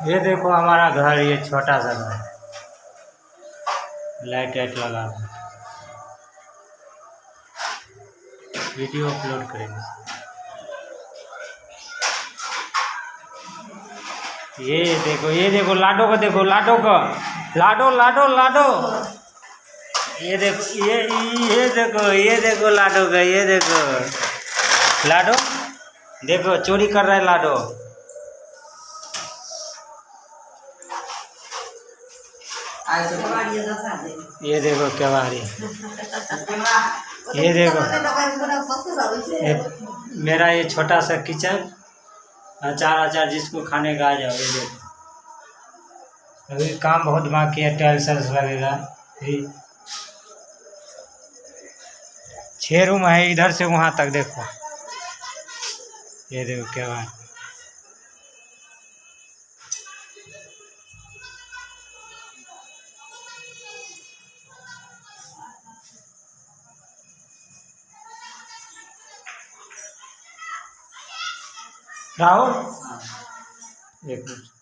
ये देखो हमारा घर, ये छोटा सा घर, लाइट वाइट लगा हुआ, वीडियो अपलोड करेंगे। ये देखो लाडो को, देखो लाडो को, लाडो लाडो लाडो, ये देखो ये देखो लाडो का, ये देखो लाडो, देखो चोरी कर रहा है लाडो। ये देखो केवाड़ी, ये देखो मेरा ये छोटा सा किचन, अचार जिसको खाने का आ जाओ। ये देखो अभी काम बहुत बाकी है, टाइल्स लगेगा। 6 रूम है, इधर से वहाँ तक देखो। ये देखो क्या बात, राहुल एक मिनट।